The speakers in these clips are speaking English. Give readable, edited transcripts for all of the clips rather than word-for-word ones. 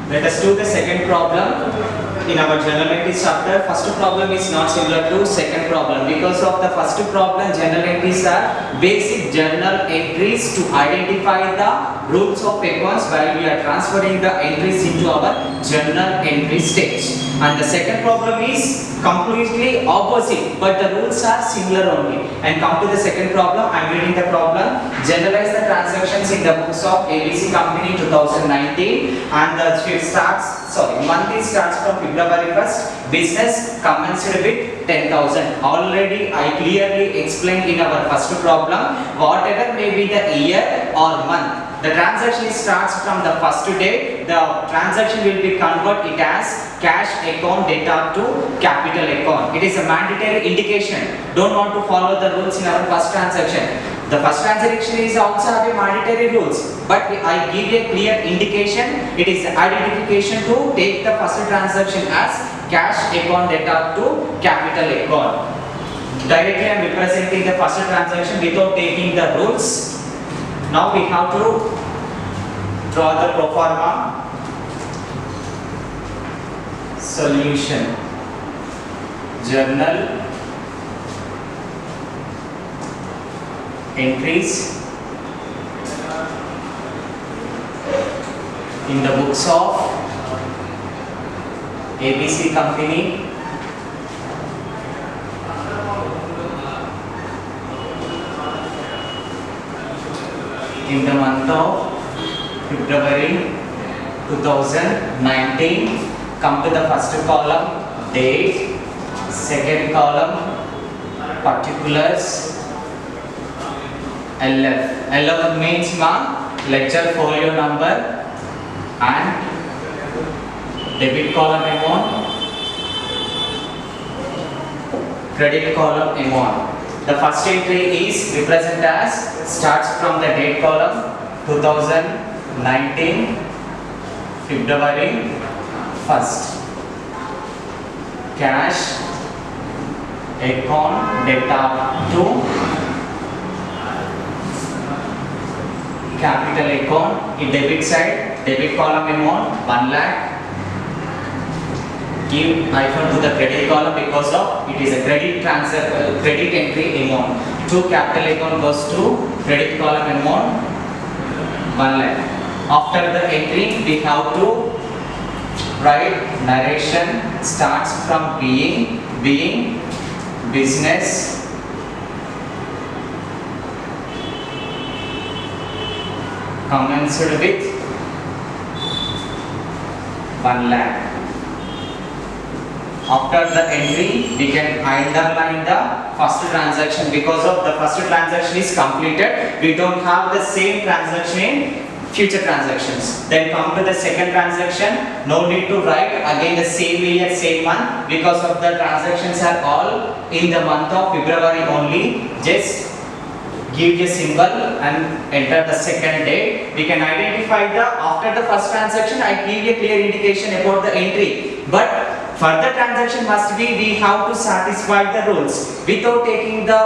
Let us do the second problem in our general entries chapter. First problem is not similar to second problem because of the first problem. General entries are basic journal entries to identify the rules of accounts while we are transferring the entries into our journal entry stage. And the second problem is completely opposite, but the rules are similar only. And come to the second problem. I am reading the problem. Generalize the transactions in the books of ABC Company 2019, and the month starts from February 1st. Business commenced with 10,000. Already I clearly explained in our first problem, whatever may be the year or month, the transaction starts from the first day. The transaction will be converted it as cash account data to capital account. It is a mandatory indication. Don't want to follow the rules in our first transaction. The first transaction is also have a mandatory rules, but I give a clear indication. It is identification to take the first transaction as cash account data to capital account. Directly I am representing the first transaction without taking the rules. Now we have to draw the pro forma solution. Journal entries in the books of ABC Company in the month of February 2019. Come to the first column, date. Second column, particulars. LF means ledger folio number, and debit column amount, credit column amount. The first entry is represented as starts from the date column 2019 February 1st. Cash account data to capital account. In debit side, debit column amount 1 lakh. Give hyphen to the credit column because of it is a credit entry amount. To capital account goes to credit column amount 1 lakh. After the entry, we have to write narration starts from being business commenced with 1 lakh. After the entry, we can underline the first transaction because of the first transaction is completed. We don't have the same transaction in future transactions. Then come to the second transaction. No need to write again the same year, same month because of the transactions are all in the month of February only. Just give a symbol and enter the second date. We can identify the after the first transaction. I give a clear indication about the entry, but further transaction must be we have to satisfy the rules. Without taking the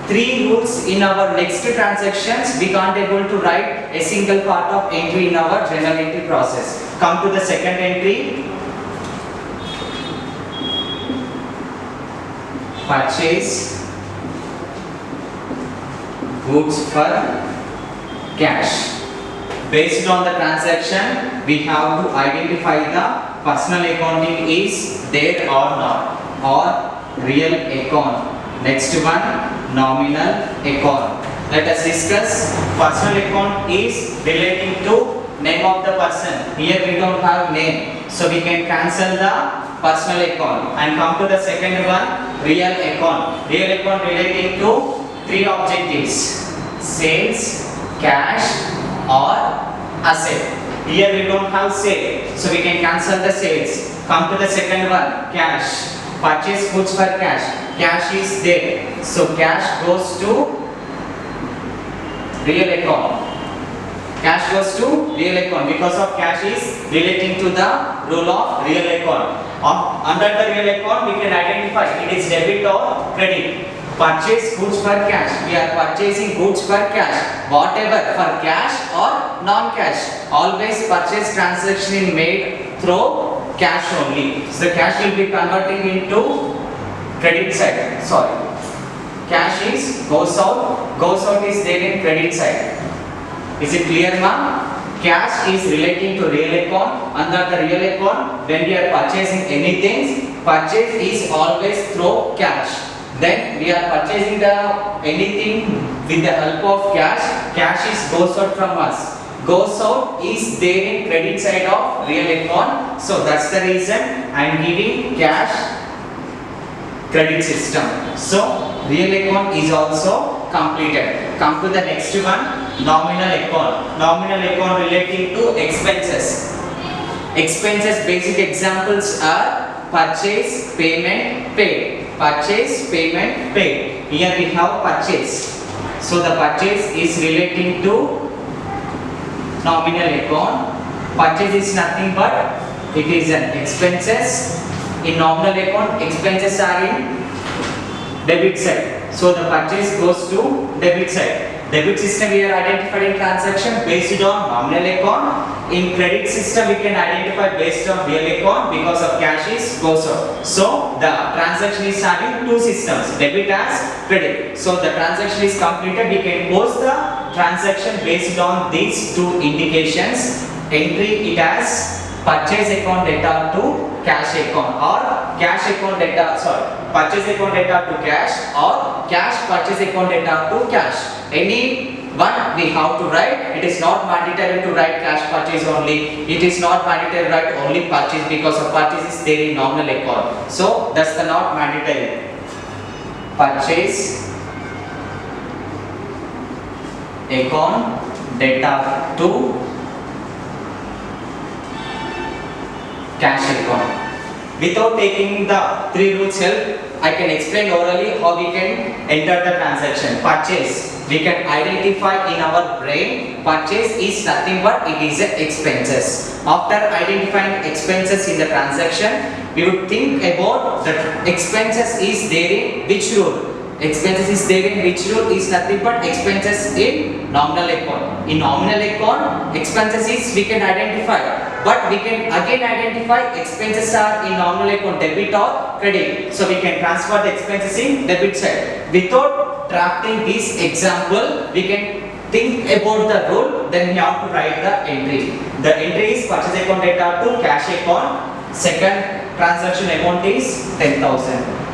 3 rules in our next transactions, we can't able to write a single part of entry in our journal entry process. Come to the second entry. Purchase goods for cash. Based on the transaction, we have to identify the personal accounting is there or not, or real account. Next one, nominal account. Let us discuss. Personal account is relating to name of the person. Here we don't have name, so we can cancel the personal account and come to the second one, real account. Real account relating to 3 objectives: sales, cash, or asset. Here we don't have sale, so we can cancel the sales. Come to the second one, cash. Purchase goods for cash. Cash is there, so cash goes to real account. Cash goes to real account because of cash is relating to the rule of real account. Under the real account, we can identify it is debit or credit. Purchase goods for cash. We are purchasing goods for cash. Whatever for cash or non-cash. Always purchase transaction is made through cash only. So the cash will be converting into credit side. Sorry. Cash is goes out is there in credit side. Is it clear, ma'am? Cash is relating to real account. Under the real account, when we are purchasing anything, purchase is always through cash. Then we are purchasing the anything with the help of cash. Cash is goes out from us. Goes out is there in credit side of real account. So that's the reason I am giving cash credit system. So real account is also completed. Come to the next one, nominal account. Nominal account relating to expenses. Expenses basic examples are purchase, payment, paid. Purchase, payment, paid. Here we have purchase. So the purchase is relating to nominal account. Purchase is nothing but it is an expenses. In nominal account, expenses are in debit side. So the purchase goes to debit side. Debit system we are identifying transaction based on nominal account. In credit system we can identify based on real account because of cash is goes out. So the transaction is having two systems, debit as credit. So the transaction is completed. We can post the transaction based on these two indications. Entry it as purchase account data to cash account or cash account data, purchase account data to cash or cash purchase account data to cash. Any one we have to write. It is not mandatory to write cash purchase only. It is not mandatory to write only purchase because of purchase is there in nominal account. So that's the not mandatory. Purchase account data to cash account. Without taking the three rules help, I can explain orally how we can enter the transaction. Purchase. We can identify in our brain purchase is nothing but it is expenses. After identifying expenses in the transaction, we would think about the expenses is there in which rule. Expenses is there in which rule is nothing but expenses in nominal account. In nominal account, expenses is we can identify. But we can again identify expenses are in nominal account debit or credit. So we can transfer the expenses in debit side. Without drafting this example, we can think about the rule, then we have to write the entry. The entry is purchase account data to cash account. Second transaction amount is 10,000.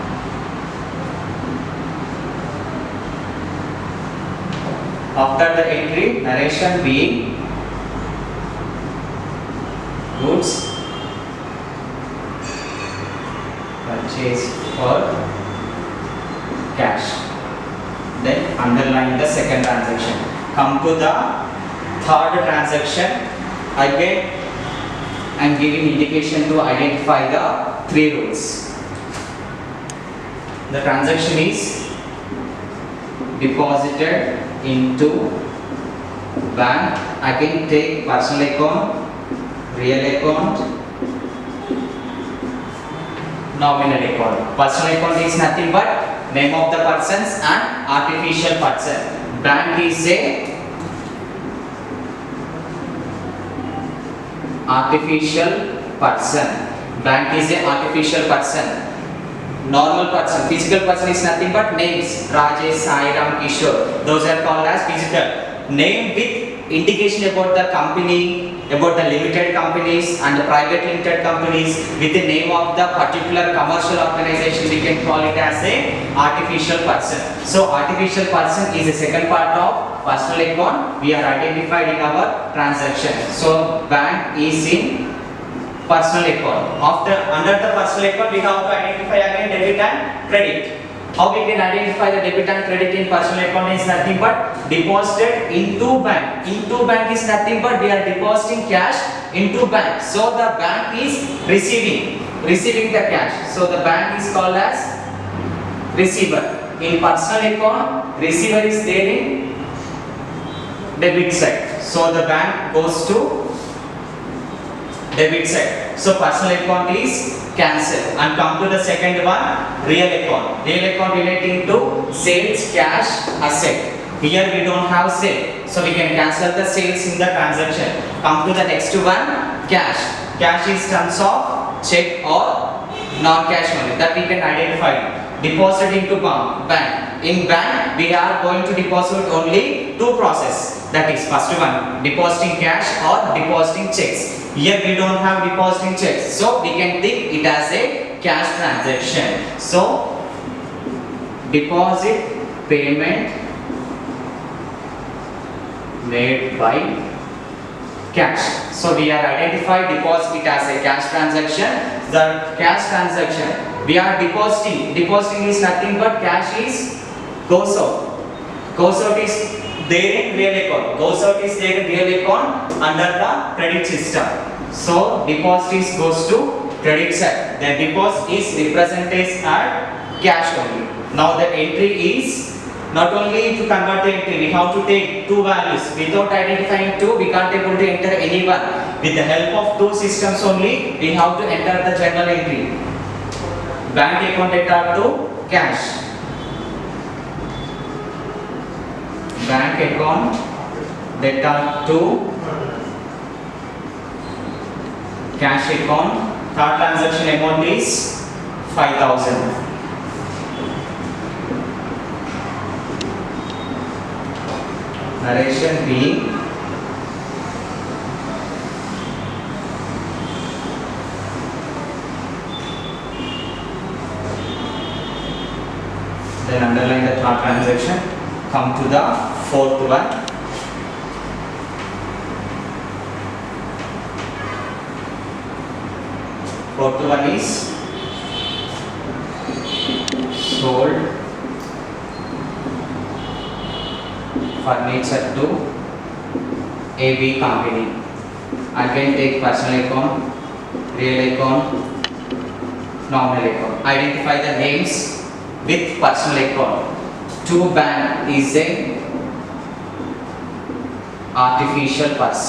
After the entry, narration being goods purchase for cash. Then underline the second transaction. Come to the third transaction. Again, I am giving indication to identify the three rules. The transaction is deposited into bank. Again, take personal account, real account, nominal account. Personal account is nothing but name of the persons and artificial person. Bank is a artificial person. Bank is a artificial person. Normal person, physical person is nothing but names. Rajesh, Sairam, Kishore. Those are called as physical. Name with indication about the company, about the limited companies and the private limited companies with the name of the particular commercial organization. We can call it as a artificial person. So artificial person is the second part of personal account. We are identified in our transaction. So bank is in personal account. Under the personal account, we have to identify again debit and credit. How we can identify the debit and credit in personal account is nothing but deposited into bank. Into bank is nothing but we are depositing cash into bank. So the bank is receiving the cash. So the bank is called as receiver. In personal account, receiver is there in debit side. So the bank goes to debit side. So personal account is cancelled. And come to the second one, real account. Real account relating to sales, cash, asset. Here we don't have sale, so we can cancel the sales in the transaction. Come to the next one, cash. Cash is terms of check or non-cash money that we can identify. Deposit into bank. In bank, we are going to deposit only two process. That is first one, depositing cash or depositing checks. Here we don't have depositing checks, so we can think it as a cash transaction. So deposit payment made by cash. So we are identified deposit as a cash transaction. The cash transaction we are depositing. Depositing is nothing but cash is goes out. Goes out is there in real account. Goes out is there in real account under the credit system. So deposit is goes to credit side. The deposit is represented at cash only. Now the entry is not only to convert the entry, we have to take two values. Without identifying two, we can't able to enter any one. With the help of two systems only, we have to enter the journal entry. Bank account data to cash. Bank account data to cash account. Third transaction amount is 5,000. Narration being then underline the third transaction. Come to the fourth one. Fourth one is sold furniture to AB company. Again take personal account, real account, nominal account. Identify the names with personal account. To bank is a artificial person.